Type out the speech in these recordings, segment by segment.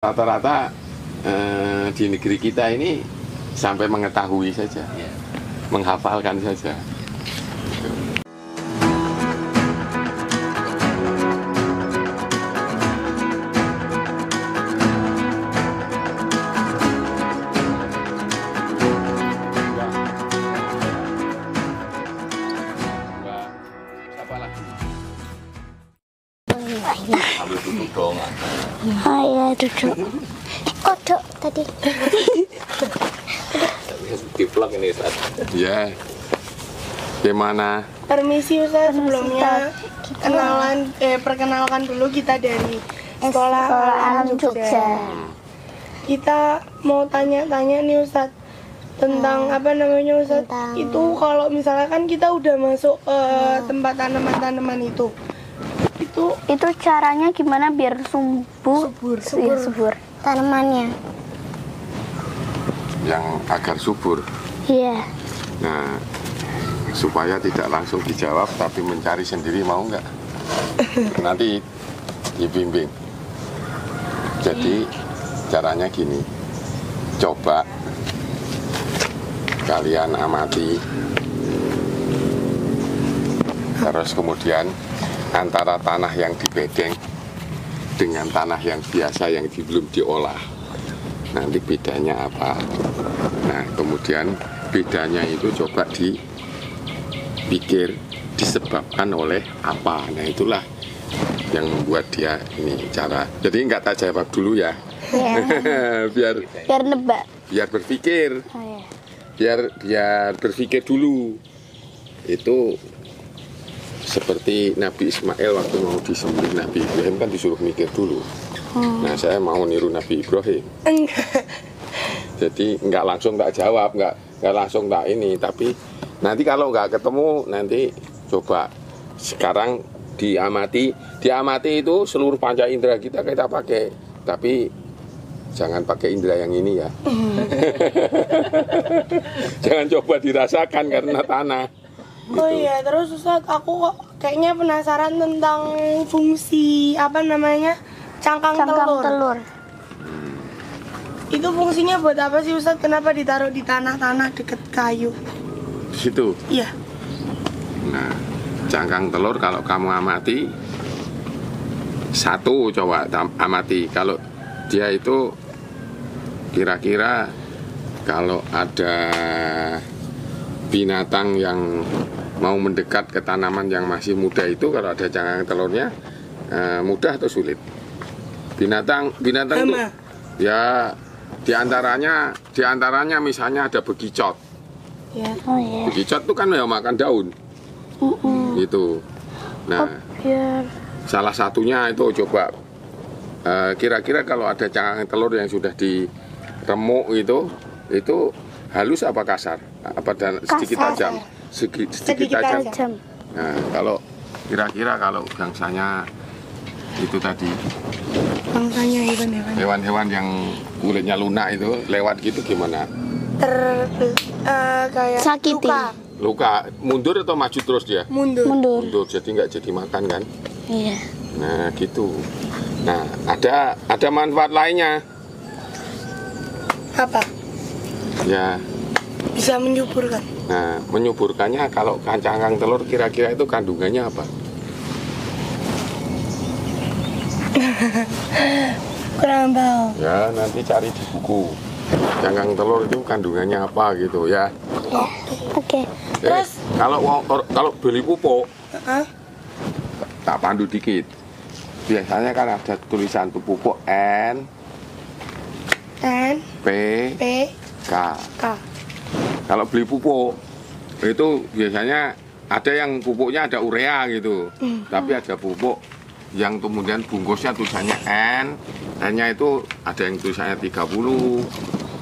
Rata-rata di negeri kita ini sampai mengetahui saja, menghafalkan saja. Ambil duduk dong. Oh iya, duduk. Kodok tadi. Di vlog ini Ustaz. Ya, gimana? Permisi Ustaz, sebelumnya perkenalkan dulu kita dari Sekolah Alam Jogja. Kita mau tanya-tanya nih Ustaz tentang apa namanya Ustaz? Itu kalau misalnya kan kita udah masuk ke tempat tanaman-tanaman itu Caranya gimana biar subur tanamannya? Yang agar subur. Iya. Nah, supaya tidak langsung dijawab tapi mencari sendiri, mau nggak? Nanti dibimbing. Jadi caranya gini, coba kalian amati, terus kemudian antara tanah yang dibedeng dengan tanah yang biasa yang belum diolah, nanti bedanya apa? Nah, kemudian bedanya itu coba dipikir disebabkan oleh apa. Nah, itulah yang membuat dia ini cara. Jadi nggak tak jawab dulu ya, biar nebak. Biar berpikir, Oh, biar berpikir dulu. Itu seperti Nabi Ismail waktu mau disembelih Nabi Ibrahim kan disuruh mikir dulu. Nah, saya mau niru Nabi Ibrahim. Jadi nggak langsung tak jawab, nggak langsung tak ini. Tapi nanti kalau nggak ketemu, nanti coba sekarang diamati itu seluruh panca indera kita pakai. Tapi jangan pakai indera yang ini ya. Jangan coba dirasakan karena tanah. Oh iya, terus Ustaz, aku kok kayaknya penasaran tentang fungsi apa namanya cangkang telur. Itu fungsinya buat apa sih Ustaz? Kenapa ditaruh di tanah-tanah deket kayu? Di situ. Iya. Nah, cangkang telur kalau kamu amati, satu coba amati, kalau dia itu kira-kira kalau ada binatang yang mau mendekat ke tanaman yang masih muda itu, kalau ada cangkang telurnya mudah atau sulit? Binatang itu ya diantaranya misalnya ada begicot. Ya. Oh iya. Begicot itu kan ya makan daun. Gitu. Nah, salah satunya itu coba kira-kira kalau ada cangkang telur yang sudah diremuk itu halus apa kasar? Apa sedikit tajam? Sedikit tajam. Nah, kalau kira-kira kalau bangsanya itu tadi, Bangsanya hewan-hewan yang kulitnya lunak itu lewat gitu gimana? Kayak Sakiti. Luka, mundur atau maju terus dia? Mundur. Jadi nggak jadi makan kan? Iya. Nah, gitu. Nah, ada manfaat lainnya. Apa? Ya. Bisa menyuburkan. Nah, menyuburkannya kalau cangkang telur kira-kira itu kandungannya apa? Kurang tahu. Ya, nanti cari di buku. Cangkang telur itu kandungannya apa gitu ya. Oke. Terus Kalau beli pupuk, Hah? tak pandu dikit. Biasanya kan ada tulisan tuh pupuk N, P, K. Kalau beli pupuk itu biasanya ada yang pupuknya ada urea gitu, tapi ada pupuk yang kemudian bungkusnya tulisannya N, N-nya itu ada yang tulisannya 30,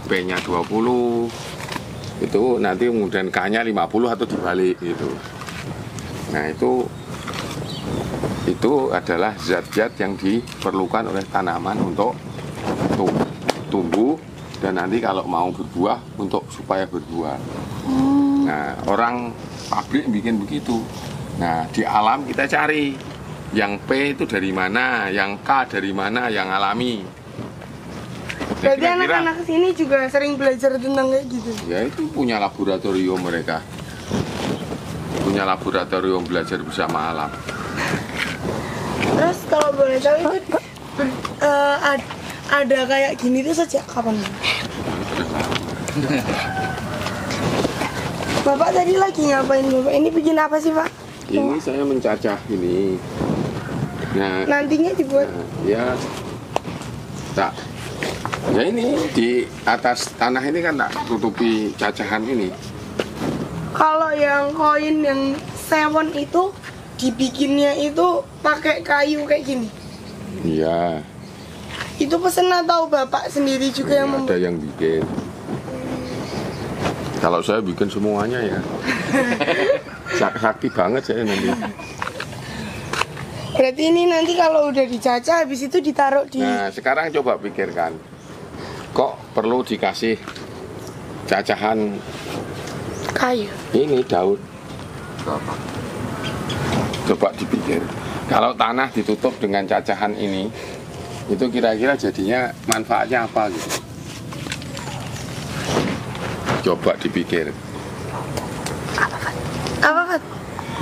P-nya 20, itu nanti kemudian K-nya 50 atau dibalik gitu. Nah, itu adalah zat-zat yang diperlukan oleh tanaman untuk tumbuh dan nanti kalau mau berbuah supaya berbuah. Nah, orang pabrik bikin begitu. Nah, di alam kita cari yang P itu dari mana, yang K dari mana, yang alami. Berarti kira-kira- anak-anak sini juga sering belajar tentang kayak gitu. Ya itu punya laboratorium mereka. Punya laboratorium belajar bersama alam. Terus kalau boleh tahu itu ada kayak gini tuh sejak kapan? Bapak tadi lagi ngapain Bapak? Ini bikin apa sih Pak? Ini saya mencacah ini. Nah, Nantinya dibuat ya tak. Ya ini di atas tanah ini kan tak tutupi cacahan ini. kalau yang koin yang sewon itu dibikinnya itu pakai kayu kayak gini. Iya. Itu pesen atau Bapak sendiri juga yang Ada yang bikin. Kalau saya bikin semuanya ya. Sakti banget saya nanti. Berarti ini nanti kalau udah dicacah habis itu ditaruh di Nah, sekarang coba pikirkan. Kok perlu dikasih cacahan kayu. ini daun? Coba dipikir. Kalau tanah ditutup dengan cacahan ini, itu kira-kira jadinya manfaatnya apa gitu? Coba dipikir. Apa Pak?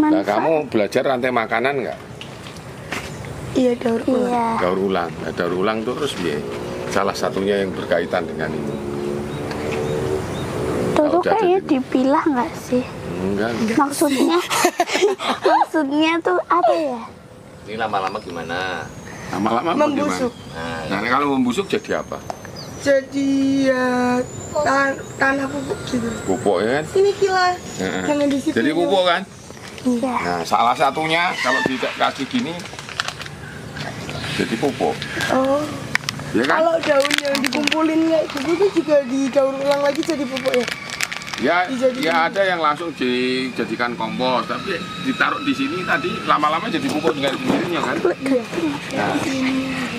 Nah, kamu belajar rantai makanan nggak? Iya daur ulang. Iya. Daur ulang. Nah, daur ulang terus biar salah satunya yang berkaitan dengan ini. Itu tuh Kalau udah kayaknya jadi- dipilah nggak sih? Enggak. Maksudnya, maksudnya tuh apa ya? Ini lama-lama gimana? Lama-lama Membusuk. bagaimana? Nah, kalau membusuk jadi apa? Jadi ya tanah pupuk gitu. Pupuk ya kan? Ini kilas. Heeh. Jangan di situ. Jadi pupuk kan? Iya. Nah, salah satunya kalau dikasih gini jadi pupuk. Oh. Ya kan? Kalau daun yang dikumpulin kayak gitu tuh juga didaur ulang lagi jadi pupuk ya? Ya, dijadikan- ya ada yang langsung dijadikan kompos, tapi ditaruh di sini tadi lama-lama jadi pupuk dengan sendirinya kan?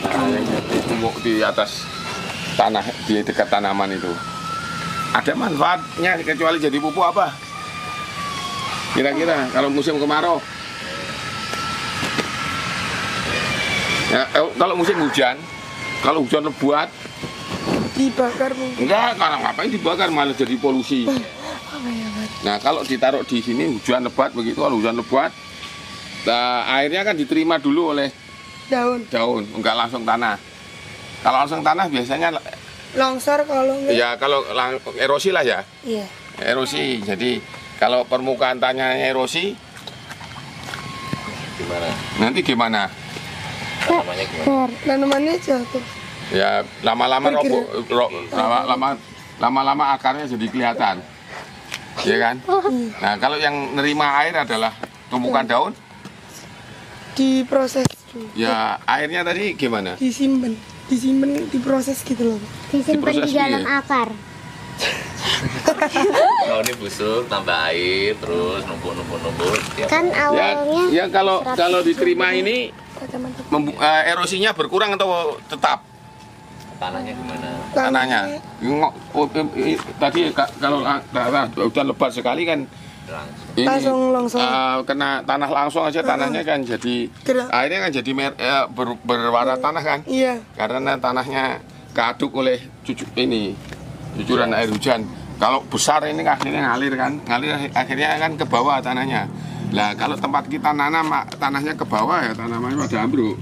Nah, yang jadi pupuk di atas tanah, di dekat tanaman itu. Ada manfaatnya kecuali jadi pupuk apa? Kira-kira kalau musim kemarau. Ya, kalau musim hujan, kalau hujan lebat, Dibakar mungkin. enggak, kalau ngapain dibakar malah jadi polusi. Nah, kalau ditaruh di sini hujan lebat begitu, kalau hujan lebat, nah, airnya kan diterima dulu oleh Daun. enggak langsung tanah. Kalau langsung tanah biasanya Longsor kalau enggak. ya kalau erosi lah ya, Iya. erosi. Jadi kalau permukaan tanahnya erosi, Gimana? nanti gimana? Namanya gimana? Tanamannya jatuh. Ya lama-lama Bergerak. lama-lama akarnya jadi kelihatan, ya kan? Nah, kalau yang nerima air adalah tumpukan daun, Diproses dulu. ya airnya tadi gimana? Disimpan, diproses gitu loh. Disimpan Diproses di dalam iya. akar. Kalau ini busuk, tambah air, terus numpuk. tiap Kan hari. awalnya Ya kalau diterima ini Kacamata. erosinya berkurang atau tetap Tanahnya gimana? tanahnya? Tadi kalau hujan lebat sekali kan Langsung. ini Langsung longsor. kena tanah langsung aja tanahnya kan jadi Gerak. airnya kan jadi berwarna tanah kan Iya. karena tanahnya keaduk oleh cucuran air hujan. Kalau besar ini akhirnya ngalir akhirnya kan ke bawah tanahnya. Nah, kalau tempat kita nanam tanahnya ke bawah ya tanamannya pada ambruk.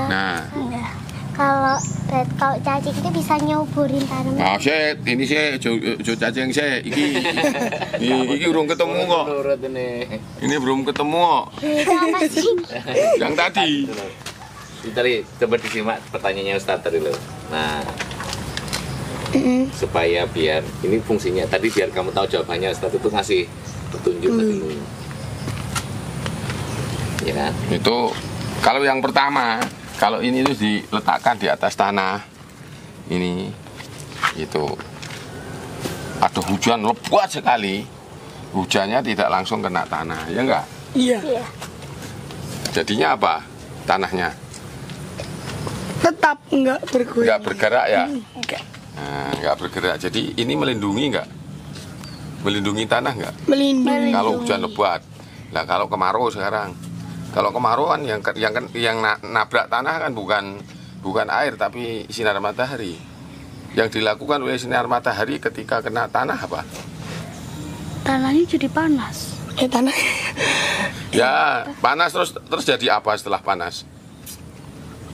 Nah, enggak. Kalau cacing itu bisa nyuburin tanaman. maaf saya ini saya jo cacing saya iki urung ketemu kok. Menurut ini. Ini belum ketemu kok. Itu apa sih? Yang tadi. Tadi coba disimak pertanyaannya Ustadz tadi loh. Nah, supaya biar ini fungsinya tadi biar kamu tahu jawabannya Ustadz itu ngasih petunjuk tadi. Ya kan? Itu kalau yang pertama, kalau ini itu diletakkan di atas tanah. Ini itu ada hujan lebat sekali. Hujannya tidak langsung kena tanah, ya enggak? Iya. Iya. Jadinya apa? Tanahnya Tetap enggak bergoyang. enggak bergerak ya? Enggak. Nah, enggak bergerak. Jadi ini melindungi enggak? Melindungi tanah enggak? Melindungi. Kalau hujan lebat. Nah, kalau kemarau sekarang. Kalau kemarau kan yang nabrak tanah kan bukan bukan air tapi sinar matahari. Yang dilakukan oleh sinar matahari ketika kena tanah apa? Tanahnya jadi panas. Tanah. Ya, panas terus jadi apa setelah panas?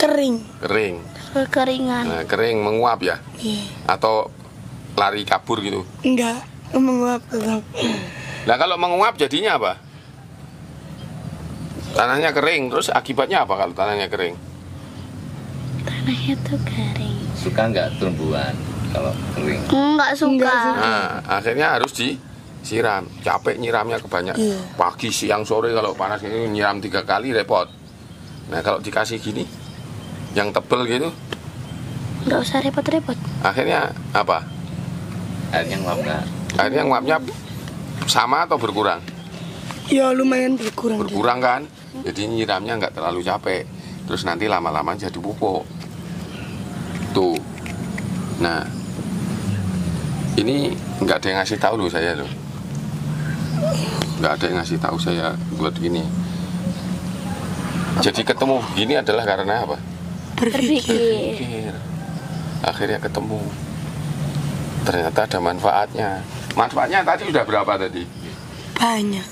Kering. Kering. Kekeringan. Nah, kering menguap ya? Iya. Atau lari kabur gitu? Enggak, menguap tetap. Nah, kalau menguap jadinya apa? Tanahnya kering, terus akibatnya apa kalau tanahnya kering? Tanahnya tuh kering. Suka nggak tumbuhan kalau kering? Enggak suka. Nah, akhirnya harus disiram. Capek nyiramnya kebanyakan. Iya. Pagi, siang, sore kalau panas ini nyiram 3 kali repot. Nah, kalau dikasih gini, yang tebel gitu, Enggak usah repot-repot. akhirnya apa? Airnya nguap nggak? Akhirnya nguapnya sama atau berkurang? Ya lumayan berkurang. Berkurang kan? Jadi nyiramnya nggak terlalu capek. Terus nanti lama-lama jadi pupuk. Tuh. Nah, ini nggak ada yang ngasih tahu loh saya loh. Nggak ada yang ngasih tahu saya buat gini. Jadi ketemu gini adalah karena apa? Berpikir. Pikir. Akhirnya ketemu. Ternyata ada manfaatnya. Manfaatnya tadi udah berapa tadi? Banyak.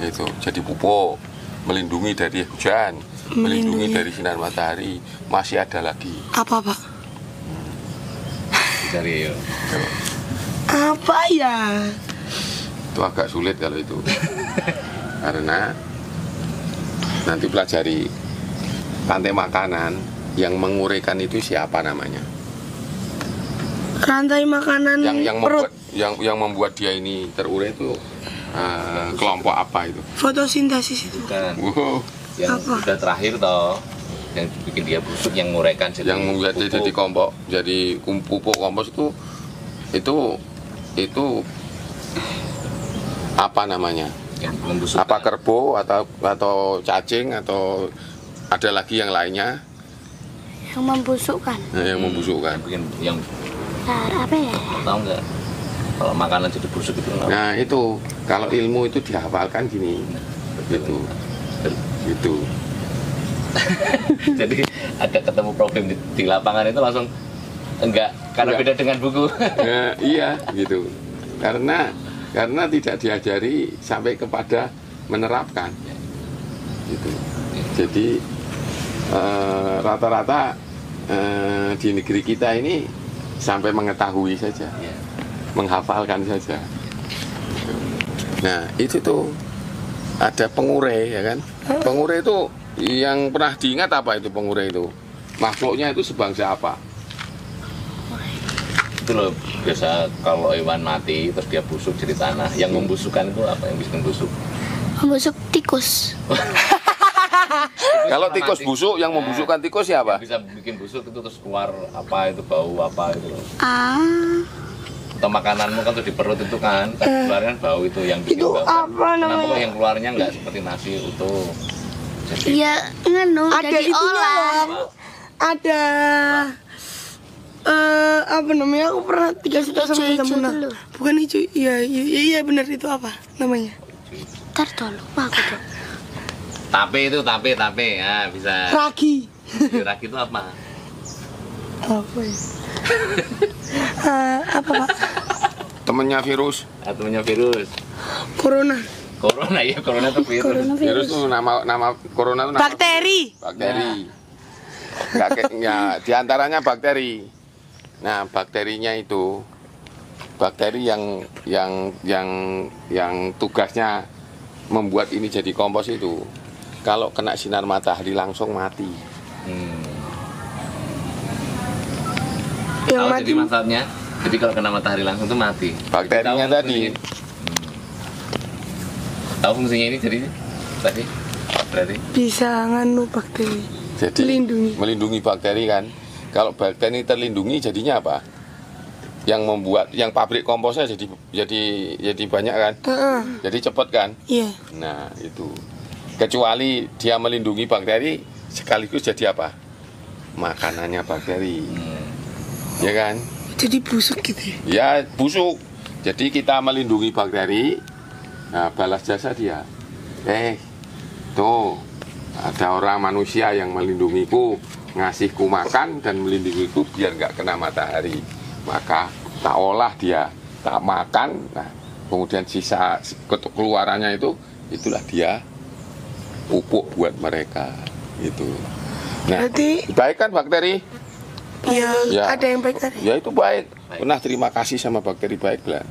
Itu jadi pupuk, melindungi dari hujan, melindungi dari sinar matahari. Masih ada lagi. Apa, Pak? Cari yuk. Apa ya? Itu agak sulit kalau itu. Karena nanti pelajari rantai makanan yang menguraikan itu siapa namanya? Rantai makanan Yang perut. membuat dia ini terurai itu kelompok apa itu? Fotosintesis itu. Bukan. Wow, Yang Apa? udah terakhir toh, yang bikin dia busuk, yang nguraikan jadi yang membuat dia jadi kelompok, jadi pupuk kompos itu apa namanya? yang membusukkan. Apa kerbau atau cacing atau ada lagi yang lainnya Yang membusukkan. yang membusukkan. Yang bikin yang Apa ya? tahu nggak? Kalau makanan jadi busuk itu kenapa? Nah itu kalau ilmu itu dihafalkan gini, gitu. Jadi ada ketemu problem di lapangan itu langsung enggak karena Enggak. beda dengan buku. Nah, iya gitu. Karena tidak diajari sampai kepada menerapkan. Gitu. Jadi rata-rata di negeri kita ini sampai mengetahui saja, Iya. menghafalkan saja. Nah itu tuh ada pengurai ya kan? Pengurai itu yang pernah diingat apa itu pengurai itu? Makhluknya itu sebangsa apa? Itu loh biasa kalau hewan mati terus dia busuk jadi tanah. Yang membusukkan itu apa yang bikin busuk? Membusuk tikus. Kalau tikus busuk, yang membusukkan tikus siapa? Yang bisa bikin busuk itu terus keluar apa itu bau apa itu loh. Ah. Atau makananmu kan tuh di perut itu kan keluarnya bau itu yang bikin Itu bau. apa Kenapa namanya? kok yang keluarnya nggak seperti nasi utuh? Jadi Ya nganu Ada jadi itunya olah. loh. Ada apa namanya? Aku pernah dikasih tahu sama Hijau-hijau temen. dulu. Bukan hijau. Iya benar itu apa namanya? Ntar dulu, aku tuh. tape ya bisa. Ragi. Ragi itu apa? Apa ya? Apa, Pak? Temennya virus. Artinya virus. Corona. Corona ya, corona itu virus. Virus itu nama corona itu nama Bakteri. bakteri. Nggak ya, diantaranya bakteri. Nah, bakterinya itu bakteri yang tugasnya membuat ini jadi kompos itu. Kalau kena sinar matahari langsung mati. Yang Tahu mati. jadi manfaatnya? Jadi kalau kena matahari langsung itu mati. Bakterinya Tahu tadi. fungsinya? Tahu fungsinya ini jadi tadi berarti Bisa nganu bakteri. Jadi Melindungi. melindungi bakteri kan. Kalau bakteri terlindungi jadinya apa? Yang membuat yang pabrik komposnya jadi banyak kan? Heeh. Jadi cepat kan? Iya. Nah, itu. Kecuali dia melindungi bakteri sekaligus jadi apa? Makanannya bakteri. Ya kan? Jadi busuk gitu ya. Ya, busuk. Jadi kita melindungi bakteri. Nah, balas jasa dia. Tuh, ada orang manusia yang melindungiku ngasihku makan dan melindungiku biar nggak kena matahari. Maka tak olah dia, tak makan. Nah, kemudian sisa keluarannya itulah dia pupuk buat mereka. Gitu. Nah, Berarti baik kan bakteri? ya, Ya. ada yang baik tadi. Ya itu baik. Pernah terima kasih sama bakteri baik lah.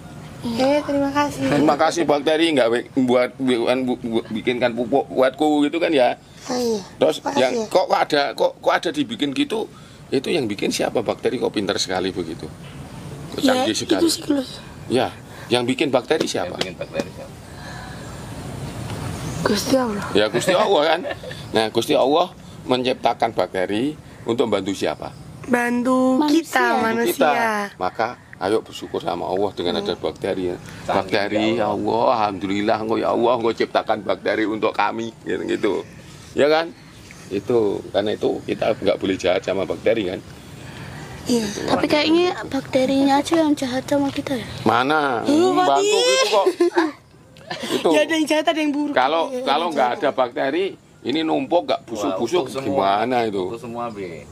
Terima kasih. Terima kasih bakteri nggak bikinkan pupuk buatku gitu kan ya. Iya. Terus Makasih yang ya. kok ada dibikin gitu, itu yang bikin siapa? Bakteri kok pintar sekali begitu. Kok Ya, canggih sekali. itu siklus. Ya, yang bikin bakteri Yang siapa? bikin bakteri siapa? Gusti Allah. Ya Gusti Allah kan. Nah, Gusti Allah menciptakan bakteri untuk membantu siapa? Bantu Manusia. kita manusia. Kita. Maka ayo bersyukur sama Allah dengan ada bakteri. Bakteri, ya Allah, alhamdulillah, engkau ya Allah, engkau ciptakan bakteri untuk kami, gitu. Ya kan? Itu karena itu kita nggak boleh jahat sama bakteri kan? Iya. Tapi kayaknya bakterinya aja yang jahat sama kita ya. Mana? Lu, Bantu Fatih. gitu kok. Itu. Ya ada yang jahat ada yang buruk. Kalau nggak ada bakteri, ini numpuk nggak busuk-busuk, Wah, utuh semua. gimana itu? Utuh semua, Be.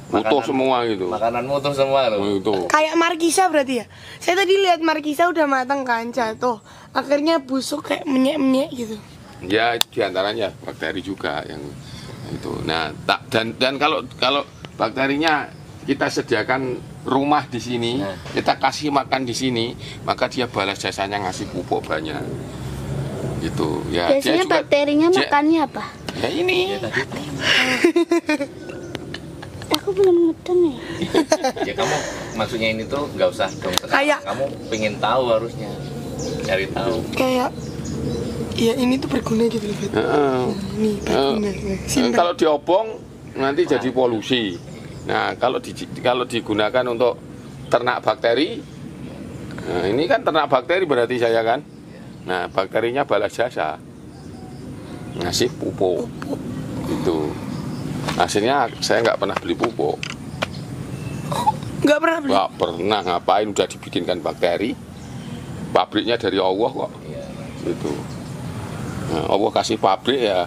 Utuh Makanan- semua gitu. Makananmu utuh semua loh. Itu. Kayak markisa berarti ya. Saya tadi lihat markisa udah matang kan jatuh. Akhirnya busuk kayak menyek-menyek gitu. Ya diantaranya bakteri juga yang itu. Nah, dan kalau bakterinya kita sediakan rumah di sini, Nah. kita kasih makan di sini, maka dia balas jasanya ngasih pupuk banyak. Gitu. Ya. Biasanya bakterinya dia- makannya apa? Ya ini. Ya tadi. Aku belum ngeden ya. Ya kamu maksudnya ini tuh nggak usah dong sekarang. Kayak- Kamu pengen tahu harusnya. Cari tahu. Kayak ya ini tuh berguna gitu loh. Bet. Heeh. Ini berguna. Simpen. Kalau diobong nanti jadi polusi. Nah, kalau digunakan untuk ternak bakteri, nah ini kan ternak bakteri berarti saya kan. Nah, bakterinya balas jasa, ngasih pupuk, itu. Hasilnya saya nggak pernah beli pupuk, Nggak pernah beli. nggak pernah ngapain udah dibikinkan bakteri, pabriknya dari Allah kok, Iya. gitu. Nah, Allah kasih pabrik ya,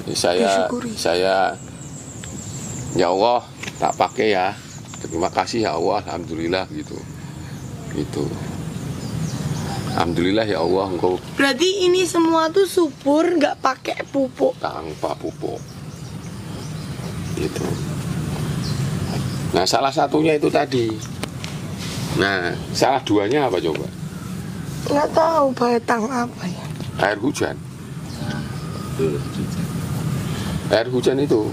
Disyukuri. saya ya Allah tak pakai ya, terima kasih ya Allah, alhamdulillah gitu, gitu. Alhamdulillah ya Allah, engkau Berarti ini semua tuh subur nggak pakai pupuk. tanpa pupuk, gitu. Nah, salah satunya itu tadi. Nah, salah duanya apa coba? Nggak tahu batang apa ya. Air hujan. Tuh. Air hujan itu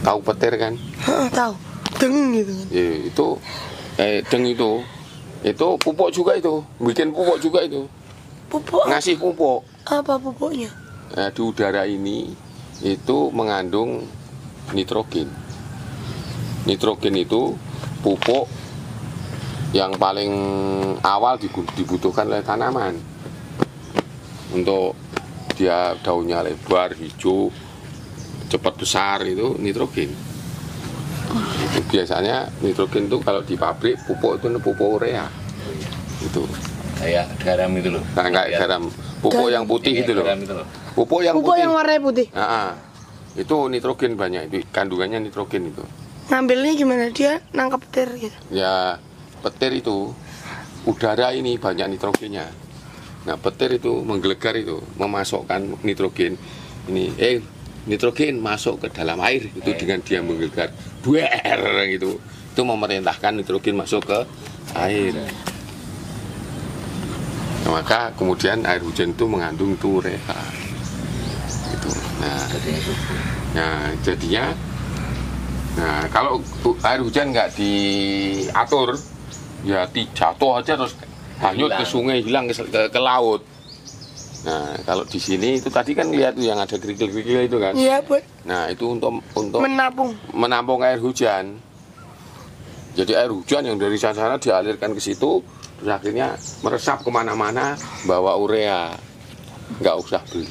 tahu petir kan? Tahu. Deng gitu kan. Ya, itu deng itu pupuk juga itu, bikin pupuk juga itu, Pupuk ngasih pupuk. apa pupuknya? Nah, di udara ini itu mengandung nitrogen. Nitrogen itu pupuk yang paling awal dibutuhkan oleh tanaman untuk dia daunnya lebar, hijau, cepat besar, itu nitrogen. Itu biasanya nitrogen itu kalau di pabrik pupuk itu pupuk urea. Itu. Kayak garam itu loh. Nah, kayak garam, pupuk yang putih Kayak itu loh. garam itu loh. Pupuk yang Pupuk putih. yang warnanya putih. Itu nitrogen banyak, itu kandungannya nitrogen itu. Ngambilnya gimana? Dia nangkap petir gitu. Ya, petir itu udara ini banyak nitrogennya. Nah, petir itu menggelegar itu, memasukkan nitrogen ini nitrogen masuk ke dalam air itu dengan dia menggelegar buer gitu. Itu memerintahkan nitrogen masuk ke air. Nah, maka kemudian air hujan itu mengandung itu urea. Gitu. Nah, jadinya kalau air hujan nggak diatur, ya jatuh aja terus hanyut ke sungai, hilang ke laut. Nah, kalau di sini itu tadi kan lihat tuh yang ada kerikil-kerikil itu kan. Iya, buat Nah, itu untuk menabung. air hujan. Jadi air hujan yang dari sana dialirkan ke situ, terus akhirnya meresap kemana-mana, bawa urea, nggak usah beli.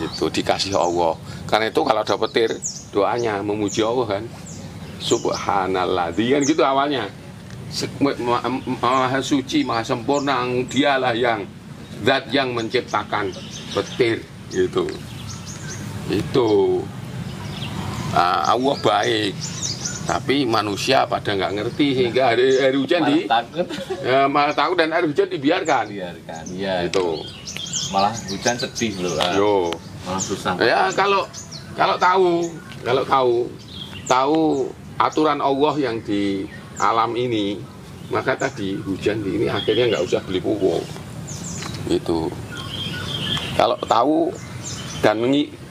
Itu dikasih Allah. Karena itu kalau ada petir, doanya memuji Allah kan, Subhanallah, kan gitu awalnya. Maha suci, maha sempurna, dialah yang zat yang menciptakan petir, gitu. Itu. Allah baik, tapi manusia pada nggak ngerti sehingga air hujan malah takut dan air hujan dibiarkan. Ya itu. Malah hujan sedih loh. Yo. Malah susah. Ya kalau tahu aturan Allah yang di alam ini, maka tadi hujan ini akhirnya nggak usah beli pupuk. Itu. Kalau tahu dan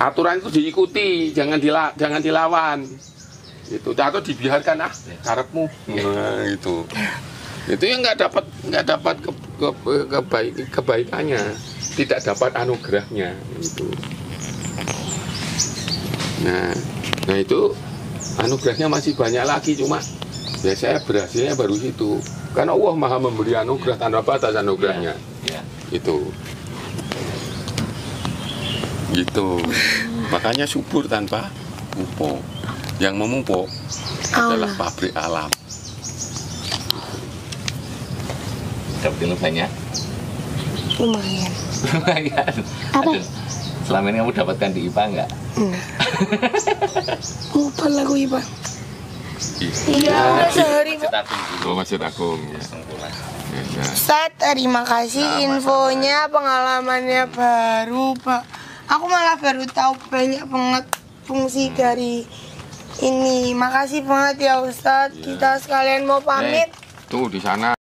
aturan itu diikuti, jangan dilawan. Itu atau dibiarkan karepmu. Nah, itu yang nggak dapat kebaikannya, tidak dapat anugerahnya itu. Nah itu anugerahnya masih banyak lagi, cuma biasanya berhasilnya baru situ. Karena Allah Maha memberi anugerah tanpa batas anugerahnya. Itu. Gitu. Makanya subur tanpa pupuk. Yang memupuk adalah pabrik alam. Dapat ilmu banyak? Lumayan. Apa? Selama ini kamu dapatkan di IPA enggak? Enggak. Lupa lagu IPA. Iya. Sehari Pak. Masjid Agung. Ya. Ustaz, terima kasih infonya, pengalamannya baru Pak. Aku malah baru tahu banyak banget fungsi dari ini. Makasih banget ya Ustadz. Kita sekalian mau pamit. Tuh di sana.